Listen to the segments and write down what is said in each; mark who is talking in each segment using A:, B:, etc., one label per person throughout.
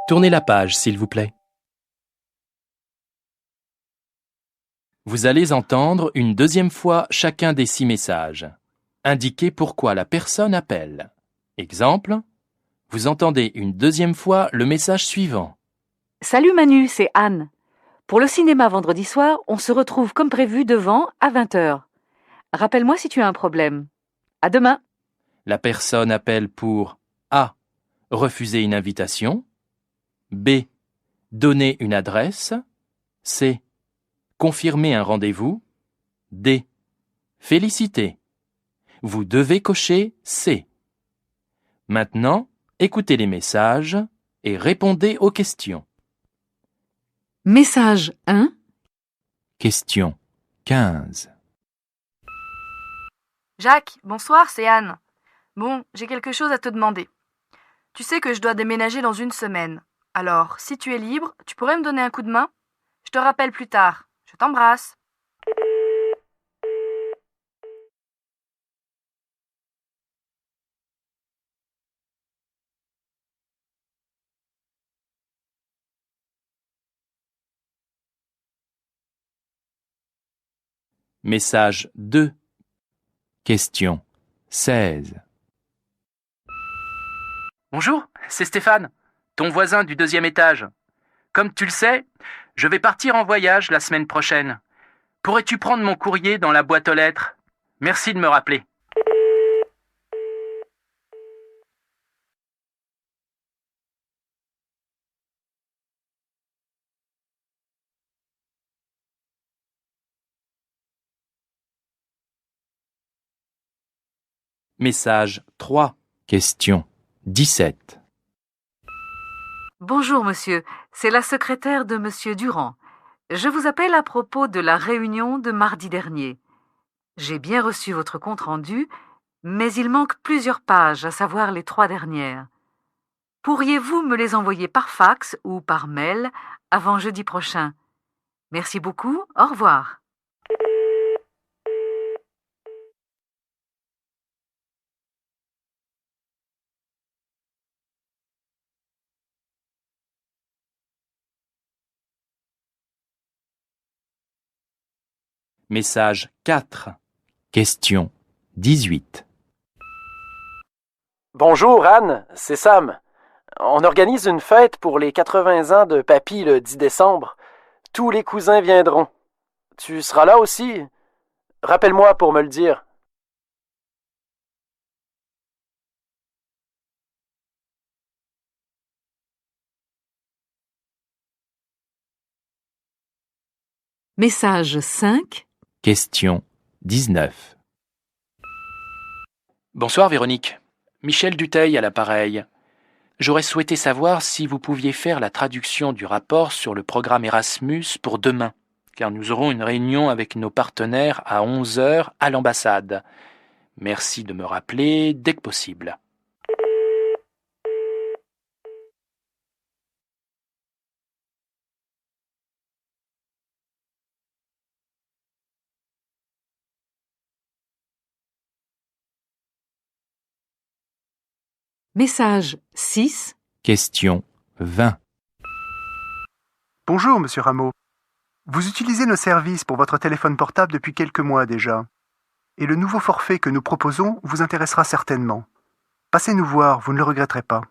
A: Tournez la page, s'il vous plaît. Vous allez entendre une deuxième fois chacun des 6 messages. Indiquez pourquoi la personne appelle. Exemple, vous entendez une deuxième fois le message suivant.
B: Salut Manu, c'est Anne. Pour le cinéma vendredi soir, on se retrouve comme prévu devant à 20h. Rappelle-moi si tu as un problème. À demain.
A: La personne appelle pour A. Refuser une invitation. B. Donner une adresse. C. Confirmer un rendez-vous. D. Féliciter. Vous devez cocher C. Maintenant, écoutez les messages et répondez aux questions.
B: Message 1.
A: Question 15.
C: Jacques, bonsoir, c'est Anne. Bon, j'ai quelque chose à te demander. Tu sais que je dois déménager dans une semaine. Alors, si tu es libre, tu pourrais me donner un coup de main? Je te rappelle plus tard. Je t'embrasse.
A: Message 2. Question 16.
D: Bonjour, c'est Stéphane, ton voisin du 2e étage. Comme tu le sais, je vais partir en voyage la semaine prochaine. Pourrais-tu prendre mon courrier dans la boîte aux lettres? Merci de me rappeler.
A: Message 3. Question 17.
B: Bonjour monsieur, c'est la secrétaire de monsieur Durand. Je vous appelle à propos de la réunion de mardi dernier. J'ai bien reçu votre compte-rendu, mais il manque plusieurs pages, à savoir les 3 dernières. Pourriez-vous me les envoyer par fax ou par mail avant jeudi prochain? Merci beaucoup, au revoir.
A: Message 4. Question 18.
E: Bonjour Anne, c'est Sam. On organise une fête pour les 80 ans de Papy le 10 décembre. Tous les cousins viendront. Tu seras là aussi? Rappelle-moi pour me le dire.
B: Message 5.
A: Question 19.
D: Bonsoir Véronique. Michel Dutheil à l'appareil. J'aurais souhaité savoir si vous pouviez faire la traduction du rapport sur le programme Erasmus pour demain, car nous aurons une réunion avec nos partenaires à 11h à l'ambassade. Merci de me rappeler dès que possible.
B: Message 6.
A: Question 20.
F: Bonjour, monsieur Rameau. Vous utilisez nos services pour votre téléphone portable depuis quelques mois déjà. Et le nouveau forfait que nous proposons vous intéressera certainement. Passez nous voir, vous ne le regretterez pas.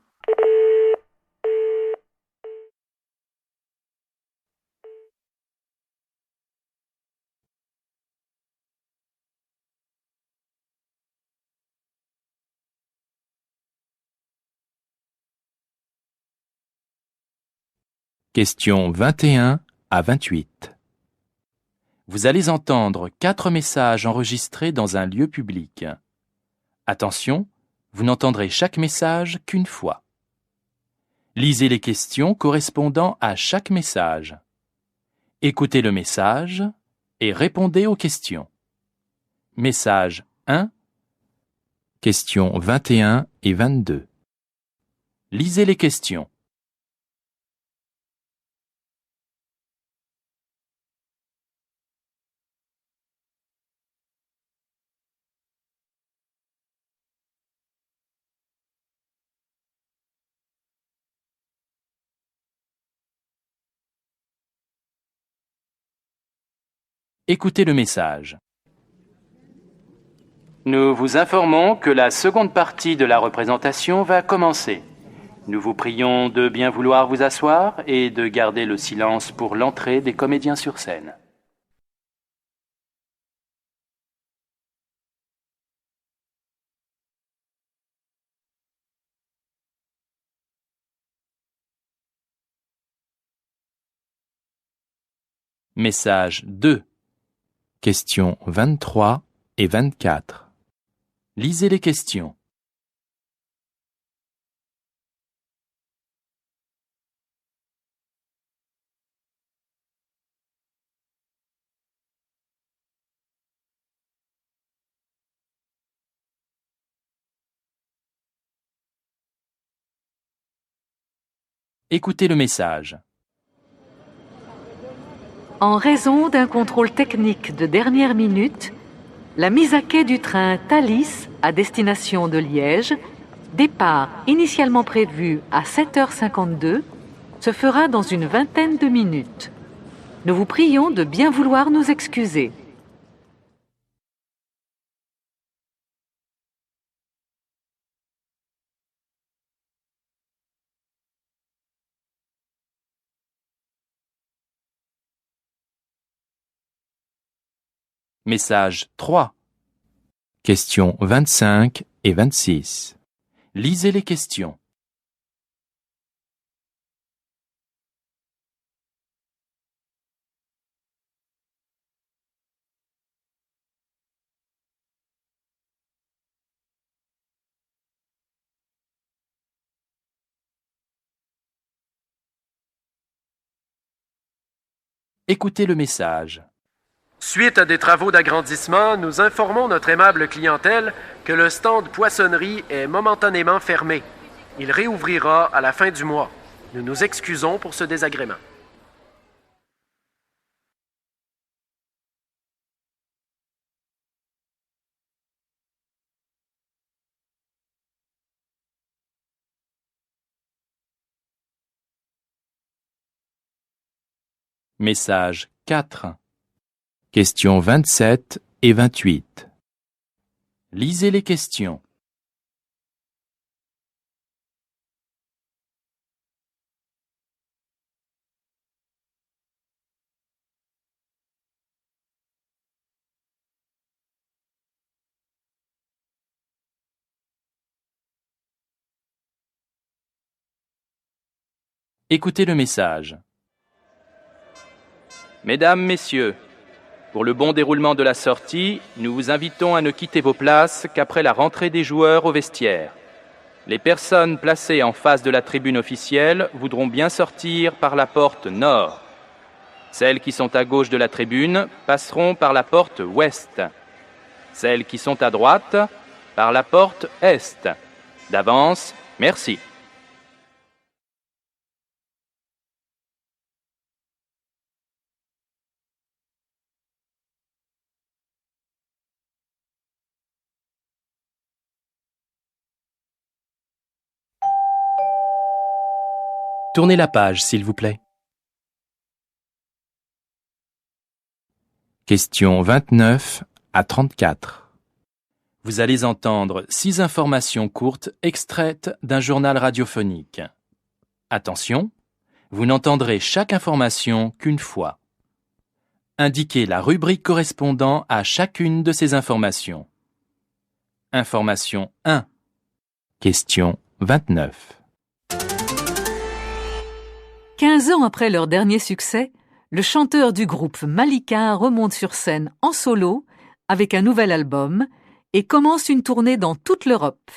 A: Question 21 à 28. Vous allez entendre 4 messages enregistrés dans un lieu public. Attention, vous n'entendrez chaque message qu'une fois. Lisez les questions correspondant à chaque message. Écoutez le message et répondez aux questions. Message 1. Questions 21 et 22. Lisez les questions. Écoutez le message.
D: Nous vous informons que la seconde partie de la représentation va commencer. Nous vous prions de bien vouloir vous asseoir et de garder le silence pour l'entrée des comédiens sur scène.
A: Message 2. Questions 23 et 24. Lisez les questions. Écoutez le message.
B: En raison d'un contrôle technique de dernière minute, la mise à quai du train Thalys à destination de Liège, départ initialement prévu à 7h52, se fera dans une vingtaine de minutes. Nous vous prions de bien vouloir nous excuser.
A: Message 3. Questions 25 et 26. Lisez les questions. Écoutez le message.
E: Suite à des travaux d'agrandissement, nous informons notre aimable clientèle que le stand poissonnerie est momentanément fermé. Il réouvrira à la fin du mois. Nous nous excusons pour ce désagrément.
A: Message 4. Questions 27 et 28. Lisez les questions. Écoutez le message.
D: Mesdames, Messieurs, pour le bon déroulement de la sortie, nous vous invitons à ne quitter vos places qu'après la rentrée des joueurs au vestiaire. Les personnes placées en face de la tribune officielle voudront bien sortir par la porte nord. Celles qui sont à gauche de la tribune passeront par la porte ouest. Celles qui sont à droite, par la porte est. D'avance, merci.
A: Tournez la page, s'il vous plaît. Questions 29 à 34. Vous allez entendre 6 informations courtes extraites d'un journal radiophonique. Attention, vous n'entendrez chaque information qu'une fois. Indiquez la rubrique correspondant à chacune de ces informations. Information 1. Question 29.
B: 15 ans après leur dernier succès, le chanteur du groupe Malika remonte sur scène en solo avec un nouvel album et commence une tournée dans toute l'Europe.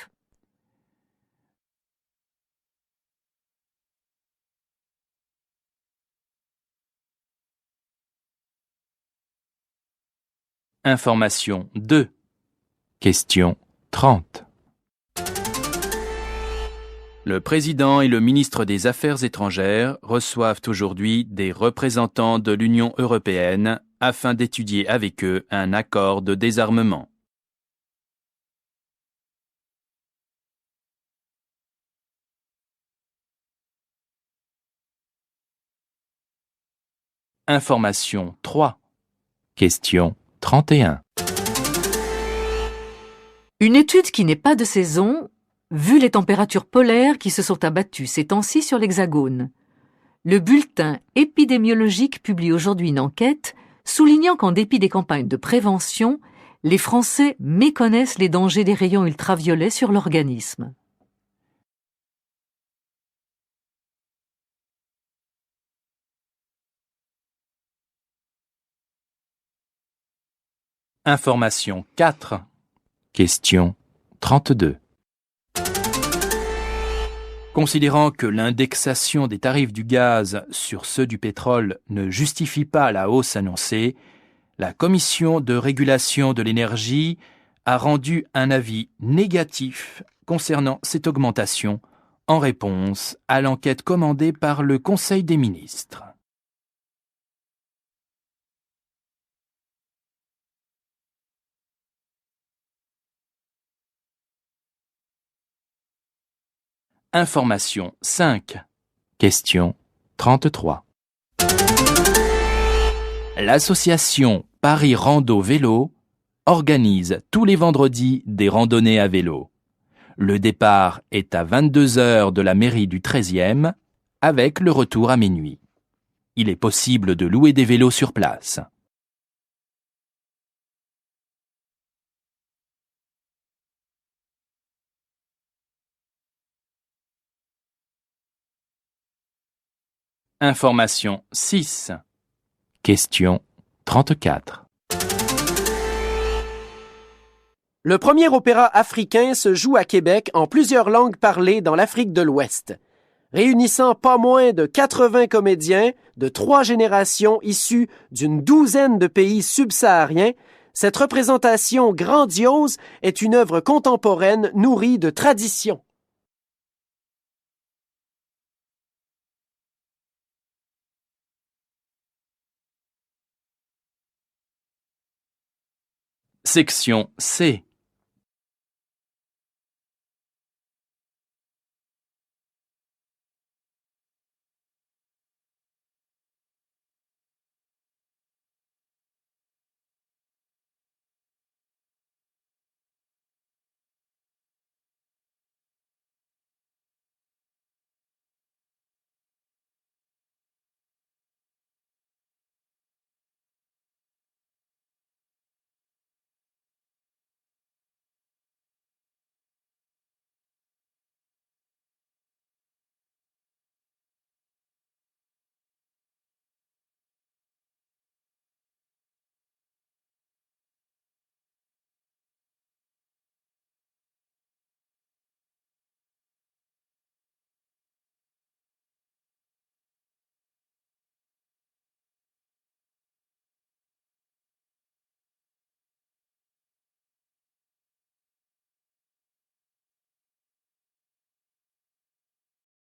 A: Information 2. Question 30. Le président et le ministre des Affaires étrangères reçoivent aujourd'hui des représentants de l'Union européenne afin d'étudier avec eux un accord de désarmement. Information 3. Question 31.
B: Une étude qui n'est pas de saison, vu les températures polaires qui se sont abattues ces temps-ci sur l'Hexagone. Le bulletin épidémiologique publie aujourd'hui une enquête soulignant qu'en dépit des campagnes de prévention, les Français méconnaissent les dangers des rayons ultraviolets sur l'organisme.
A: Information 4. Question 32. Considérant que l'indexation des tarifs du gaz sur ceux du pétrole ne justifie pas la hausse annoncée, la Commission de régulation de l'énergie a rendu un avis négatif concernant cette augmentation en réponse à l'enquête commandée par le Conseil des ministres. Information 5. Question 33. L'association Paris Rando Vélo organise tous les vendredis des randonnées à vélo. Le départ est à 22h de la mairie du 13e, avec le retour à minuit. Il est possible de louer des vélos sur place. Information 6. Question 34.
E: Le premier opéra africain se joue à Québec en plusieurs langues parlées dans l'Afrique de l'Ouest. Réunissant pas moins de 80 comédiens de 3 générations issus d'une douzaine de pays subsahariens, cette représentation grandiose est une œuvre contemporaine nourrie de tradition.
A: Section C.